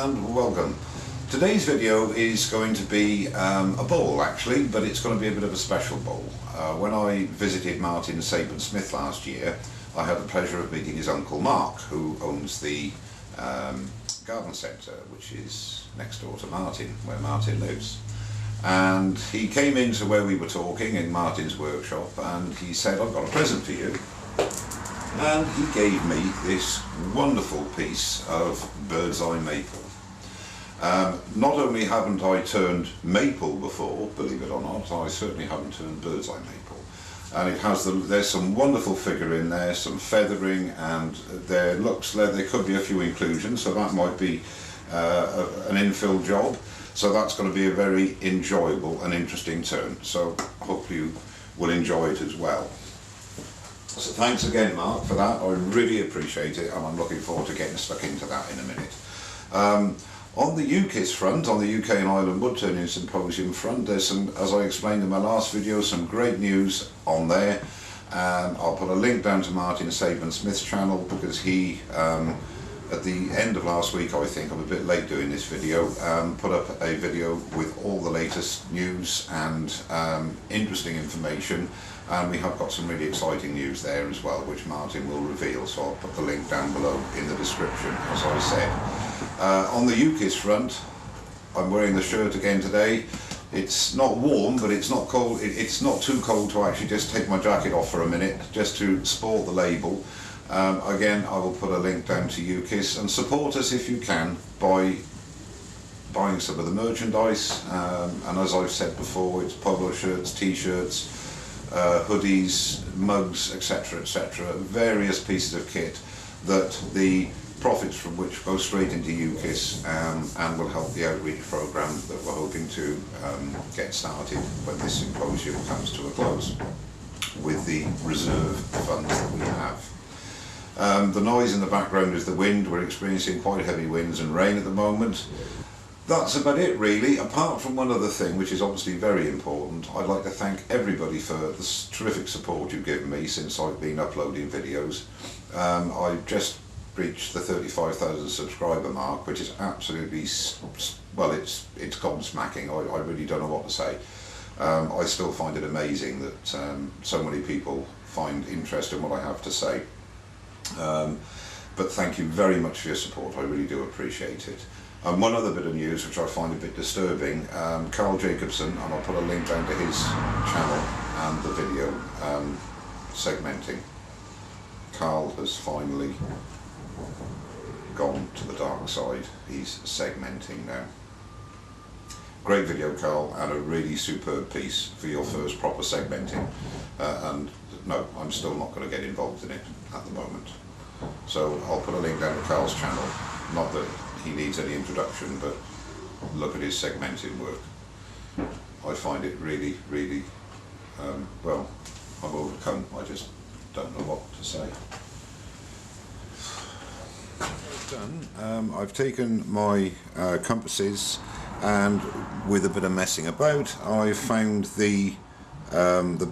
and welcome. Today's video is going to be a bowl actually, but it's going to be a bit of a special bowl. When I visited Martin Saban-Smiths last year, I had the pleasure of meeting his uncle Mark, who owns the garden centre, which is next door to Martin, where Martin lives. And he came into where we were talking in Martin's workshop, and he said, "I've got a present for you." And he gave me this wonderful piece of bird's eye maple. Not only haven't I turned maple before, believe it or not, I certainly haven't turned bird's eye maple. And it has there's some wonderful figure in there, some feathering, and there could be a few inclusions, so that might be an infill job. So that's going to be a very enjoyable and interesting turn. So I hope you will enjoy it as well. So thanks again, Mark, for that. I really appreciate it, and I'm looking forward to getting stuck into that in a minute. On the UKIS front, on the UK and Ireland Woodturning Symposium front, there's some, as I explained in my last video, some great news on there. I'll put a link down to Martin Saban-Smiths' channel, because he, at the end of last week, I think, I'm a bit late doing this video, put up a video with all the latest news and interesting information. And we have got some really exciting news there as well, which Martin will reveal, so I'll put the link down below in the description, as I said. On the UKIS front, I'm wearing the shirt again today. It's not warm, but it's not cold. It's not too cold to actually just take my jacket off for a minute, just to sport the label. Again, I will put a link down to UKIS, and support us if you can by buying some of the merchandise. And as I've said before, it's polo shirts, t-shirts, hoodies, mugs, etc., etc., various pieces of kit that the profits from which go straight into UKIS and will help the outreach programme that we're hoping to get started when this symposium comes to a close with the reserve funds that we have. The noise in the background is the wind. We're experiencing quite heavy winds and rain at the moment. That's about it really, apart from one other thing which is obviously very important. I'd like to thank everybody for the terrific support you've given me since I've been uploading videos. I've just reached the 35,000 subscriber mark, which is absolutely, well, it's gobsmacking. I really don't know what to say. I still find it amazing that so many people find interest in what I have to say. But thank you very much for your support, I really do appreciate it. And one other bit of news which I find a bit disturbing, Carl Jacobson, and I'll put a link down to his channel and the video segmenting. Carl has finally gone to the dark side. He's segmenting now. Great video, Carl, and a really superb piece for your first proper segmenting. And no, I'm still not going to get involved in it at the moment. So I'll put a link down to Carl's channel. Not that he needs any introduction, but look at his segmented work. I find it really, really, well, I'm overcome. I just don't know what to say. Done. I've taken my compasses, and with a bit of messing about, I've found the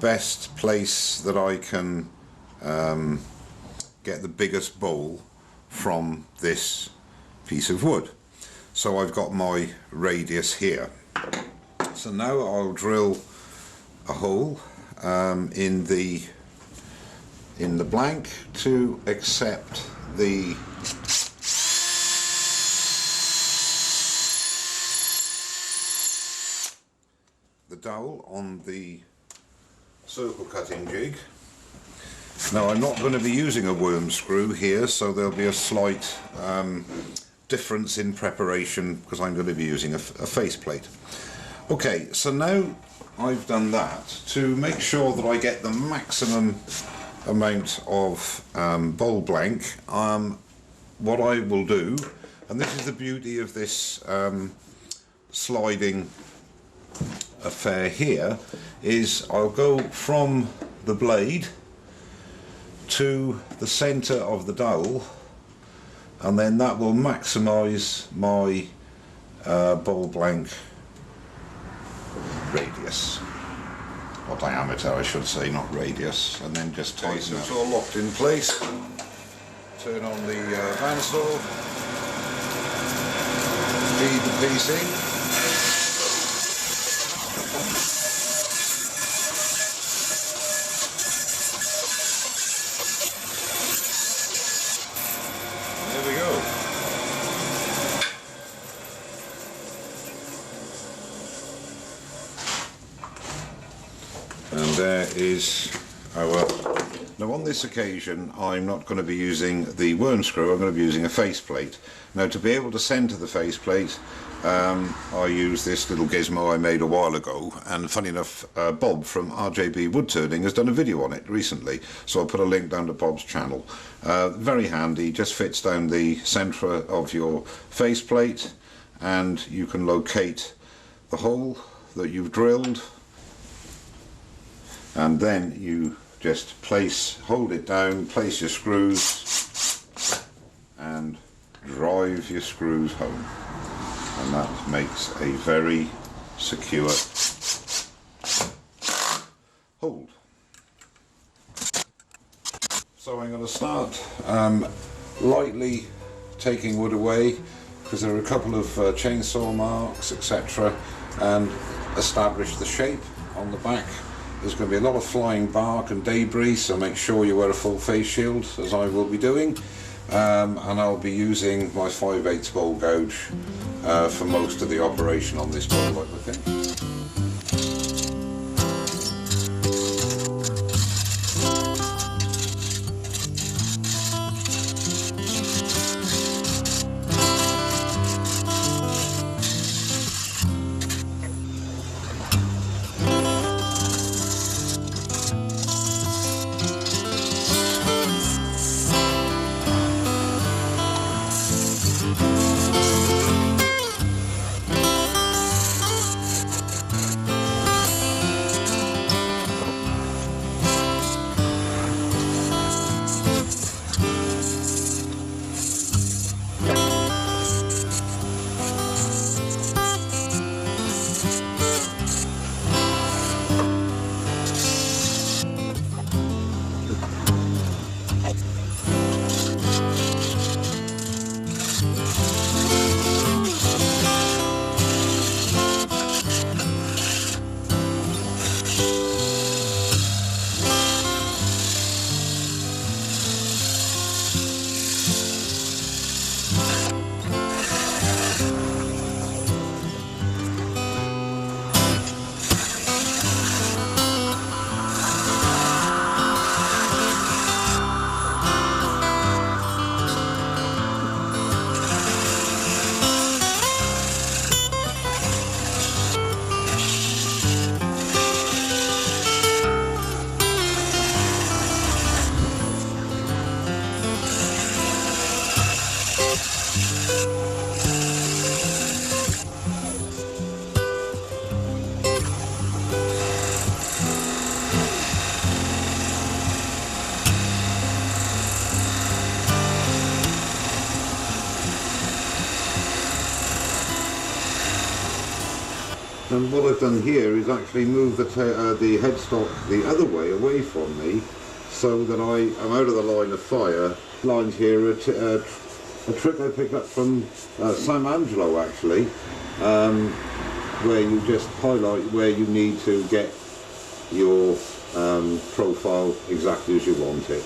best place that I can get the biggest bowl from this piece of wood. So I've got my radius here. So now I'll drill a hole in the blank to accept the dowel on the circle cutting jig. Now I'm not going to be using a worm screw here, so there'll be a slight difference in preparation because I'm going to be using a face plate. Okay, so now I've done that, to make sure that I get the maximum amount of bowl blank, what I will do, and this is the beauty of this sliding affair here, is I'll go from the blade to the centre of the dowel, and then that will maximise my bowl blank radius, or diameter I should say, not radius, and then just tighten it. It's all locked in place. Turn on the bandsaw. feed the piece in. There we go. And there is our... Now on this occasion I'm not going to be using the worm screw, I'm going to be using a faceplate. Now to be able to centre the faceplate I use this little gizmo I made a while ago, and funny enough Bob from RJB Wood Turning has done a video on it recently, so I'll put a link down to Bob's channel. Very handy, just fits down the centre of your faceplate and you can locate the hole that you've drilled, and then you just hold it down, place your screws and drive your screws home, and that makes a very secure hold. So I'm going to start lightly taking wood away, because there are a couple of chainsaw marks, etc., and establish the shape on the back. There's going to be a lot of flying bark and debris, so make sure you wear a full face shield, as I will be doing. And I'll be using my 5/8 bowl gouge for most of the operation on this bowl, I think. And what I've done here is actually move the headstock the other way, away from me, so that I am out of the line of fire. Lines here are a trick I picked up from Sam Angelo, actually, where you just highlight where you need to get your profile exactly as you want it.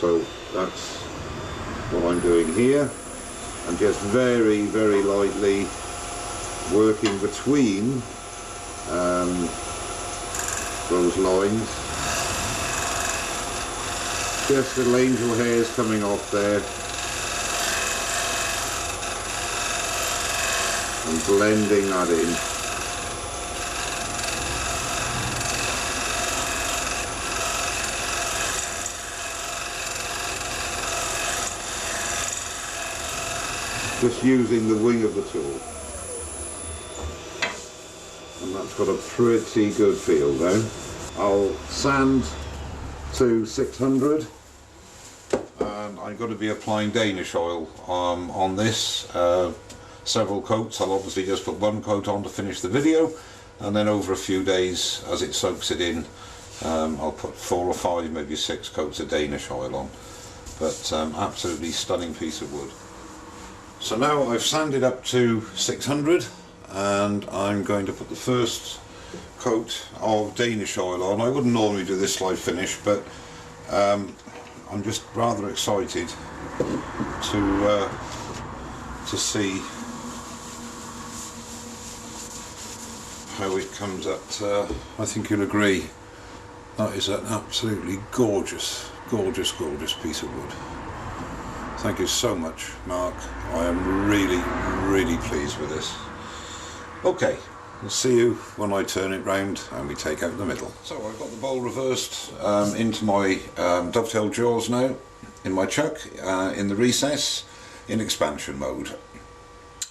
So that's what I'm doing here, and just very, very lightly working between those lines. Just little angel hairs coming off there, and blending that in. Just using the wing of the tool. And that's got a pretty good feel now. I'll sand to 600, and I'm going to be applying Danish oil on this, several coats. I'll obviously just put one coat on to finish the video, and then over a few days as it soaks it in, I'll put 4 or 5, maybe 6 coats of Danish oil on. But absolutely stunning piece of wood. So now I've sanded up to 600 and I'm going to put the first coat of Danish oil on. I wouldn't normally do this slide finish, but I'm just rather excited to see how it comes at. I think you'll agree that is an absolutely gorgeous piece of wood. Thank you so much, Mark. I am really pleased with this. Okay, we'll see you when I turn it round and we take out the middle. So I've got the bowl reversed into my dovetail jaws now, in my chuck, in the recess, in expansion mode.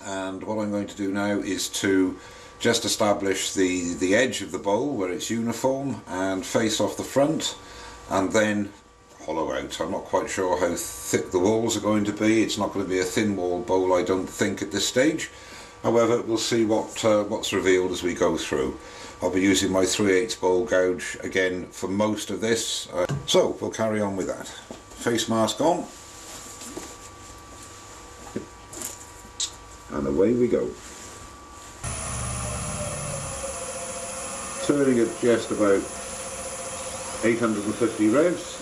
And what I'm going to do now is to just establish the edge of the bowl where it's uniform and face off the front, and then hollow out. I'm not quite sure how thick the walls are going to be. It's not going to be a thin wall bowl, I don't think, at this stage. However, we'll see what's revealed as we go through. I'll be using my 3/8 bowl gouge again for most of this. So we'll carry on with that. Face mask on. And away we go. Turning at just about 850 revs.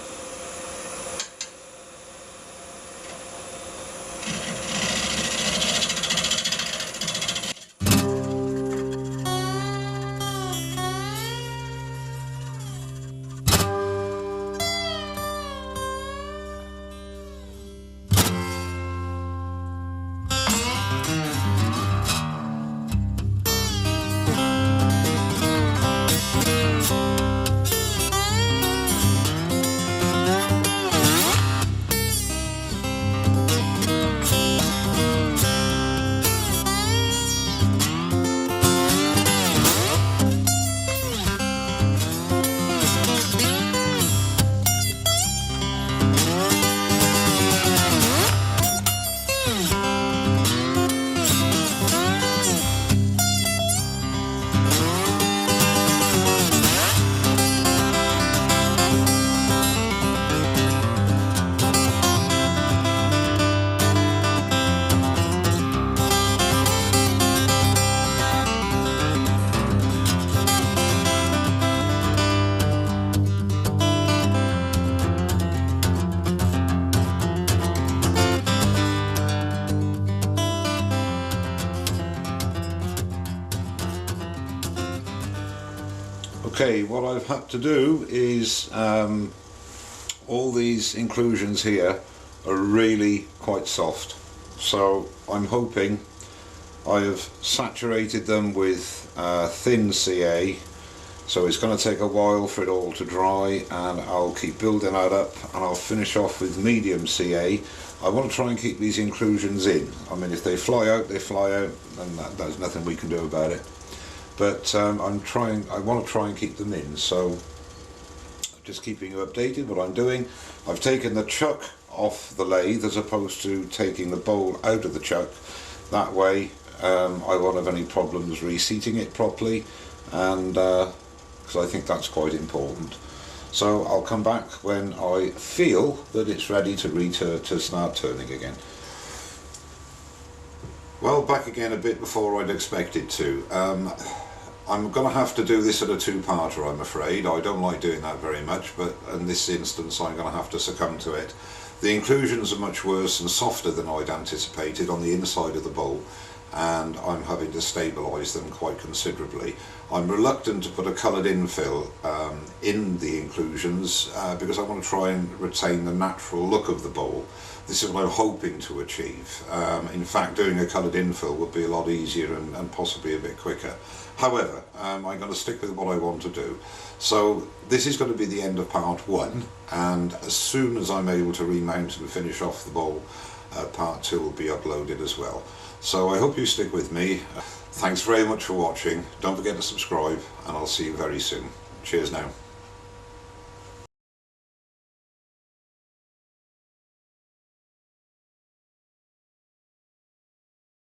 Okay, what I've had to do is all these inclusions here are really quite soft, so I'm hoping I have saturated them with thin CA, so it's going to take a while for it all to dry, and I'll keep building that up and I'll finish off with medium CA. I want to try and keep these inclusions in. I mean, if they fly out, they fly out, and there's nothing we can do about it. But I want to try and keep them in, so just keeping you updated what I'm doing. I've taken the chuck off the lathe as opposed to taking the bowl out of the chuck. That way I won't have any problems reseating it properly, and because I think that's quite important. So I'll come back when I feel that it's ready to start turning again. Well, back again a bit before I'd expected to. I'm going to have to do this at a two-parter, I'm afraid. I don't like doing that very much, but in this instance I'm going to have to succumb to it. The inclusions are much worse and softer than I'd anticipated on the inside of the bowl, and I'm having to stabilise them quite considerably. I'm reluctant to put a coloured infill in the inclusions because I want to try and retain the natural look of the bowl. This is what I'm hoping to achieve. In fact, doing a coloured infill would be a lot easier and possibly a bit quicker. However, I'm going to stick with what I want to do. So this is going to be the end of part one, and as soon as I'm able to remount and finish off the bowl, part two will be uploaded as well. So I hope you stick with me. Thanks very much for watching. Don't forget to subscribe, and I'll see you very soon. Cheers now.